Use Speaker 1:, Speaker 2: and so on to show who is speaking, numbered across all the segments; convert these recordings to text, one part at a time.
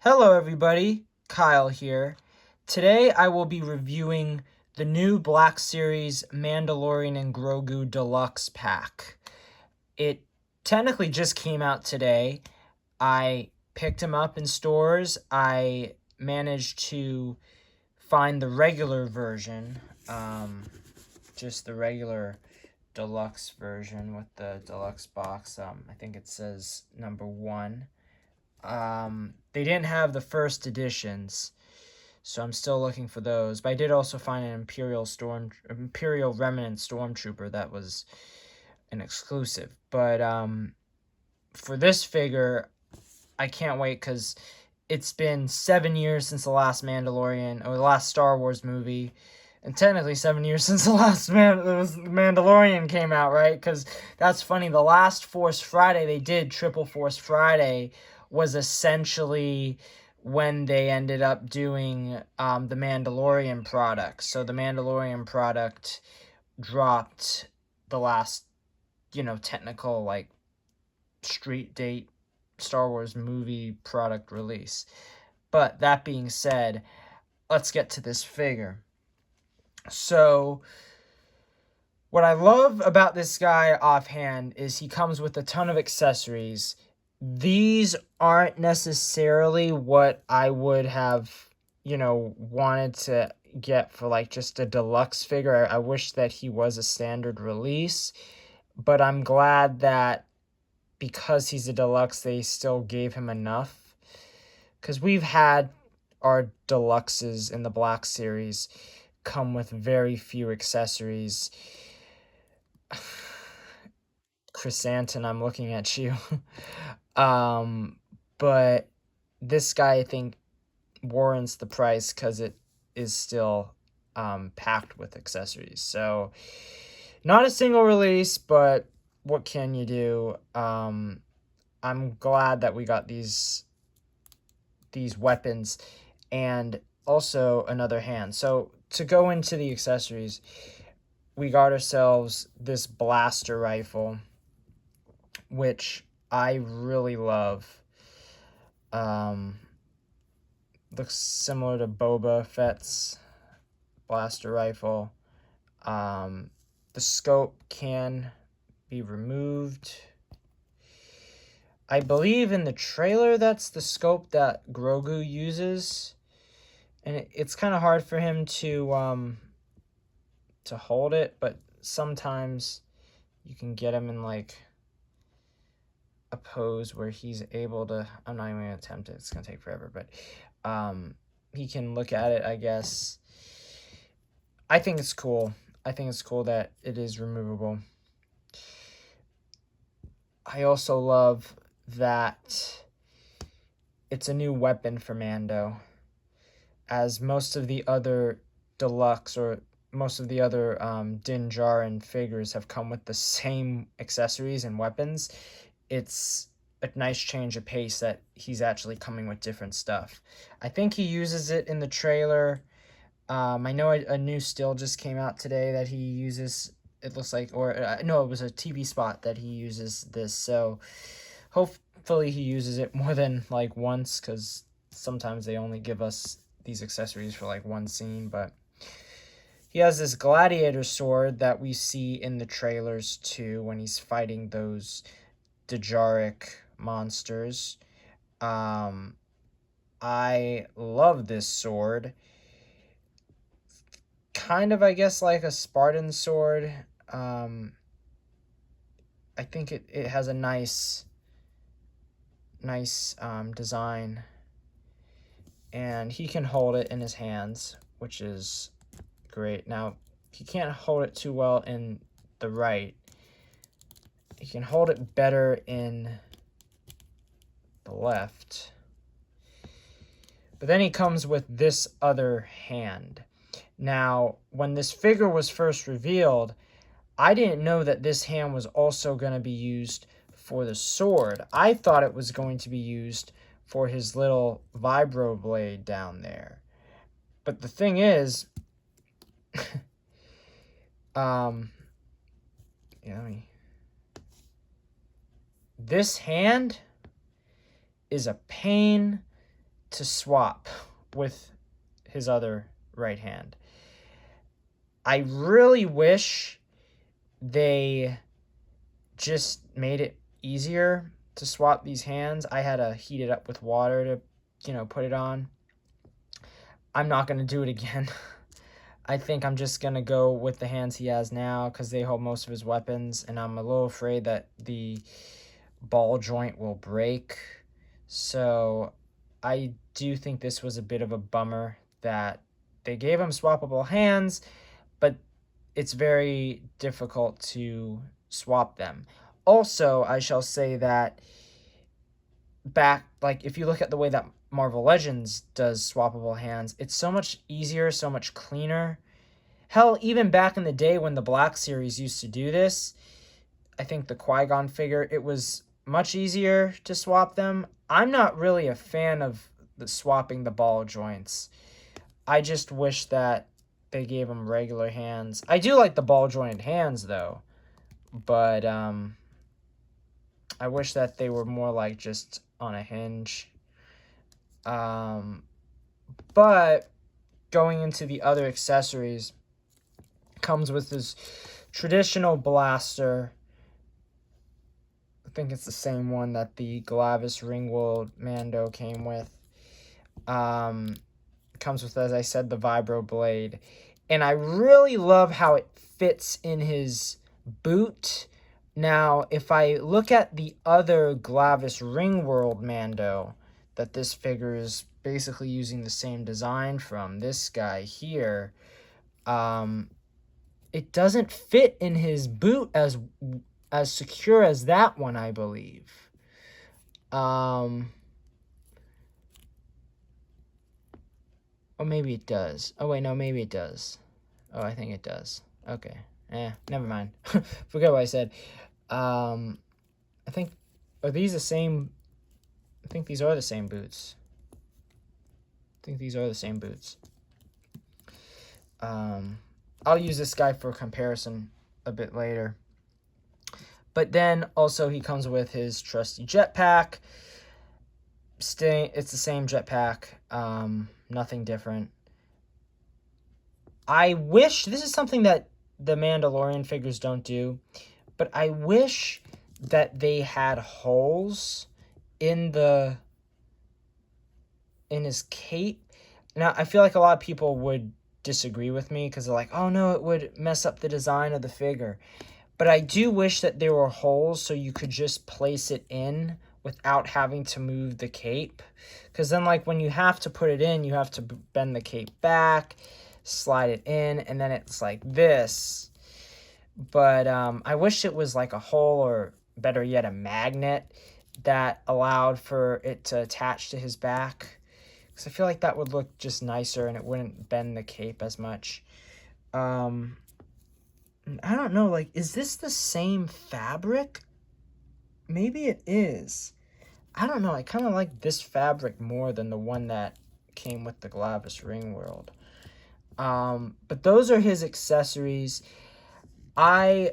Speaker 1: Hello everybody, Kyle here. Today I will be reviewing the new Black Series Mandalorian and Grogu Deluxe pack. It technically just came out today. I picked them up in stores. I managed to find the regular version, just the regular deluxe version with the deluxe box. I think it says number 1. They didn't have the first editions, so I'm still looking for those. But I did also find an Imperial Remnant Stormtrooper that was an exclusive. But for this figure, I can't wait because it's been 7 years since the last Mandalorian or the last Star Wars movie. And technically 7 years since the last Mandalorian came out, right? Because that's funny. The last Force Friday they did, Triple Force Friday, was essentially when they ended up doing the Mandalorian product. So the Mandalorian product dropped the last, technical, street date Star Wars movie product release. But that being said, let's get to this figure. So what I love about this guy offhand is he comes with a ton of accessories. These aren't necessarily what I would have, wanted to get for just a deluxe figure. I wish that he was a standard release, but I'm glad that because he's a deluxe, they still gave him enough. Because we've had our deluxes in the Black Series come with very few accessories. Chrysanthemum, I'm looking at you. But this guy, I think, warrants the price because it is still packed with accessories. So, not a single release, but what can you do? I'm glad that we got these weapons and also another hand. So, to go into the accessories, we got ourselves this blaster rifle, which I really love. Looks similar to Boba Fett's blaster rifle. The scope can be removed. I believe in the trailer that's the scope that Grogu uses, and it's kind of hard for him to hold it, but sometimes you can get him in a pose where he's able to. I'm not even gonna attempt it, it's gonna take forever, but he can look at it, I guess. I think it's cool. I think it's cool that it is removable. I also love that it's a new weapon for Mando, as most of the other deluxe or most of the other Din Djarin figures have come with the same accessories and weapons. It's a nice change of pace that he's actually coming with different stuff. I think he uses it in the trailer. I know a new still just came out today that he uses. It looks like, or no, it was a TV spot that he uses this. So hopefully he uses it more than once, because sometimes they only give us these accessories for one scene. But he has this gladiator sword that we see in the trailers too when he's fighting those Djaric monsters. I love this sword. Kind of, I guess, like a Spartan sword. I think it has a nice design. And he can hold it in his hands, which is great. Now, he can't hold it too well in the right. He can hold it better in the left. But then he comes with this other hand. Now, when this figure was first revealed, I didn't know that this hand was also going to be used for the sword. I thought it was going to be used for his little vibro blade down there. But the thing is, this hand is a pain to swap with his other right hand. I really wish they just made it easier to swap these hands. I had to heat it up with water to, put it on. I'm not going to do it again. I think I'm just going to go with the hands he has now because they hold most of his weapons, and I'm a little afraid that the ball joint will break. So I do think this was a bit of a bummer that they gave him swappable hands, but it's very difficult to swap them. Also, I shall say that if you look at the way that Marvel Legends does swappable hands, it's so much easier, so much cleaner. Hell, even back in the day when the Black Series used to do this, I think the Qui-Gon figure, it was much easier to swap them. I'm not really a fan of swapping the ball joints. I just wish that they gave him regular hands. I do like the ball jointed hands, though. But I wish that they were more like just on a hinge. But going into the other accessories, comes with this traditional blaster. I think it's the same one that the Glavis Ringworld Mando came with. Comes with, as I said, the Vibro Blade. And I really love how it fits in his boot. Now, if I look at the other Glavis Ringworld Mando that this figure is basically using the same design from, this guy here, it doesn't fit in his boot as secure as that one, I believe. Or maybe it does. Oh, wait, no, maybe it does. Oh, I think it does. Okay. Never mind. Forget what I said. I think, are these the same? I think these are the same boots. I'll use this guy for comparison a bit later. But then also he comes with his trusty jetpack. It's the same jetpack. Nothing different. I wish, this is something that the Mandalorian figures don't do, but I wish that they had holes in his cape. Now, I feel like a lot of people would disagree with me because they're like, oh no, it would mess up the design of the figure. But I do wish that there were holes so you could just place it in without having to move the cape. Because then, like, when you have to put it in, you have to bend the cape back, slide it in, and then it's like this. But I wish it was like a hole, or better yet, a magnet that allowed for it to attach to his back. Because I feel like that would look just nicer and it wouldn't bend the cape as much. I don't know, like, is this the same fabric? Maybe it is. I don't know, I kind of like this fabric more than the one that came with the Glavis Ringworld. But those are his accessories. I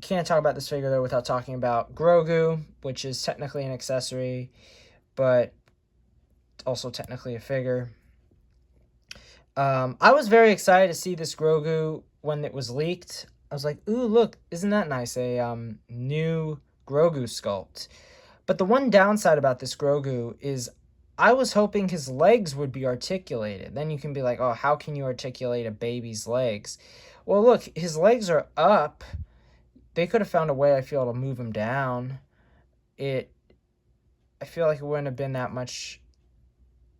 Speaker 1: can't talk about this figure, though, without talking about Grogu, which is technically an accessory, but also technically a figure. I was very excited to see this Grogu when it was leaked. I was like, ooh, look, isn't that nice? A new Grogu sculpt. But the one downside about this Grogu is I was hoping his legs would be articulated. Then you can be like, oh, how can you articulate a baby's legs? Well, look, his legs are up. They could have found a way, I feel, to move him down. I feel like it wouldn't have been that much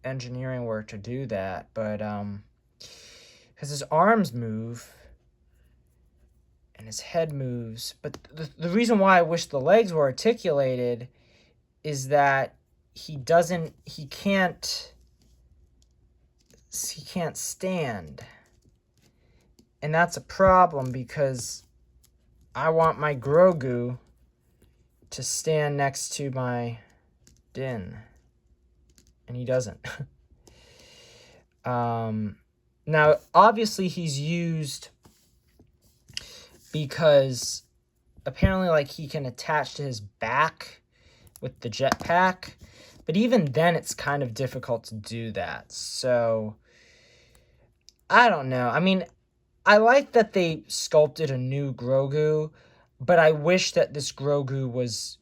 Speaker 1: engineering work to do that, but because his arms move and his head moves. But the reason why I wish the legs were articulated is that he can't stand. And that's a problem because I want my Grogu to stand next to my Din. And he doesn't. Now, obviously, he's used because apparently, like, he can attach to his back with the jetpack. But even then, it's kind of difficult to do that. So, I don't know. I mean, I like that they sculpted a new Grogu, but I wish that this Grogu was,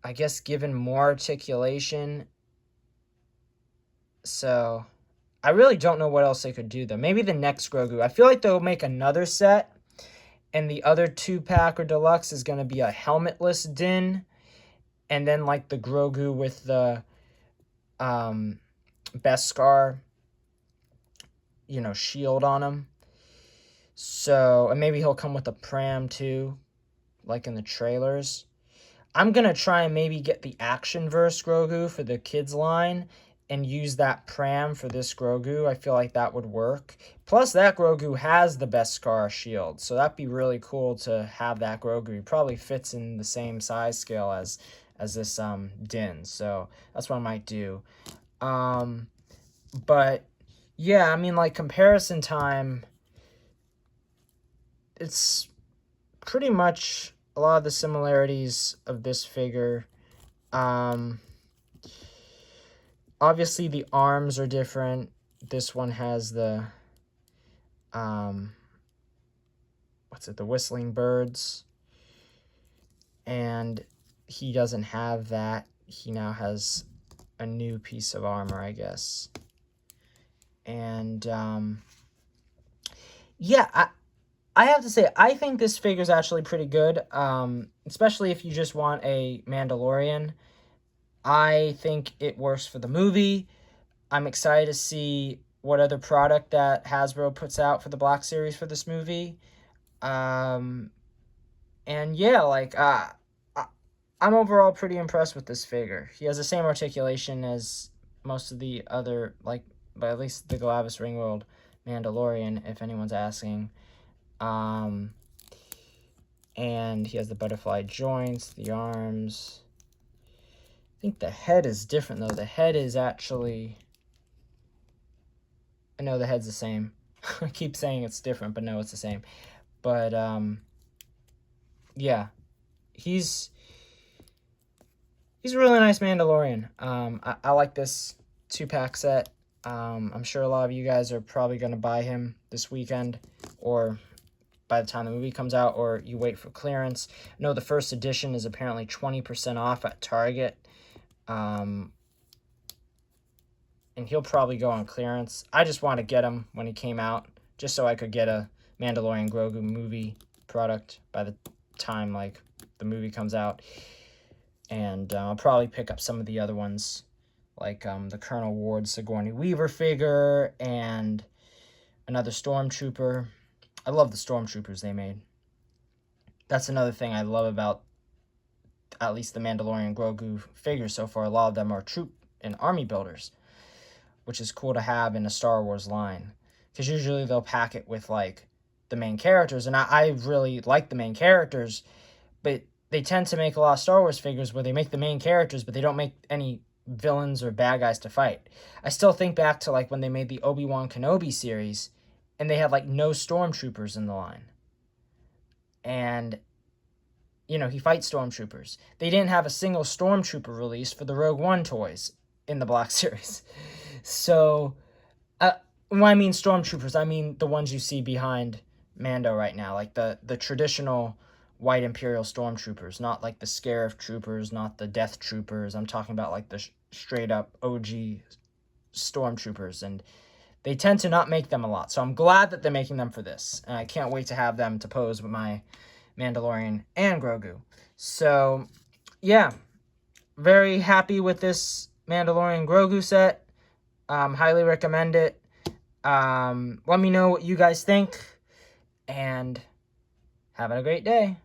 Speaker 1: I guess, given more articulation. So, I really don't know what else they could do, though. Maybe the next Grogu. I feel like they'll make another set, and the other 2-pack or deluxe is going to be a helmetless Din, and then, like, the Grogu with the Beskar, shield on him. So, and maybe he'll come with a pram, too, like in the trailers. I'm going to try and maybe get the Action-verse Grogu for the kids line and use that pram for this Grogu. I feel like that would work. Plus, that Grogu has the Beskar shield, so that'd be really cool to have that Grogu. He probably fits in the same size scale as this Din, so that's what I might do. But, yeah, I mean, like, comparison time, it's pretty much a lot of the similarities of this figure. Obviously the arms are different. This one has the the whistling birds, and he doesn't have that. He now has a new piece of armor, I guess. And yeah, I have to say, I think this figure is actually pretty good, especially if you just want a Mandalorian. I think it works for the movie. I'm excited to see what other product that Hasbro puts out for the Black Series for this movie. And yeah, like, I'm overall pretty impressed with this figure. He has the same articulation as most of the other, like, but at least the Glavis Ringworld Mandalorian, if anyone's asking. And he has the butterfly joints, the arms. I think the head is different, though. The head is actually... I know the head's the same. I keep saying it's different, but no, it's the same. But, yeah. He's a really nice Mandalorian. I like this 2-pack set. I'm sure a lot of you guys are probably going to buy him this weekend, or by the time the movie comes out, or you wait for clearance. I know the first edition is apparently 20% off at Target. And he'll probably go on clearance. I just want to get him when he came out, just so I could get a Mandalorian Grogu movie product by the time, like, the movie comes out. And I'll probably pick up some of the other ones, like the Colonel Ward Sigourney Weaver figure and another Stormtrooper. I love the Stormtroopers they made. That's another thing I love about at least the Mandalorian Grogu figures so far. A lot of them are troop and army builders, which is cool to have in a Star Wars line. Because usually they'll pack it with, like, the main characters. And I really like the main characters, but they tend to make a lot of Star Wars figures where they make the main characters, but they don't make any villains or bad guys to fight. I still think back to, like, when they made the Obi-Wan Kenobi series, and they had, like, no Stormtroopers in the line. And, he fights Stormtroopers. They didn't have a single Stormtrooper release for the Rogue One toys in the Black Series. So, when I mean Stormtroopers, I mean the ones you see behind Mando right now, like the traditional white Imperial Stormtroopers, not like the Scarif Troopers, not the Death Troopers. I'm talking about, like, the straight up OG Stormtroopers, and they tend to not make them a lot. So I'm glad that they're making them for this, and I can't wait to have them to pose with my Mandalorian and Grogu. So, yeah, very happy with this Mandalorian Grogu set. Highly recommend it. Let me know what you guys think, and have a great day.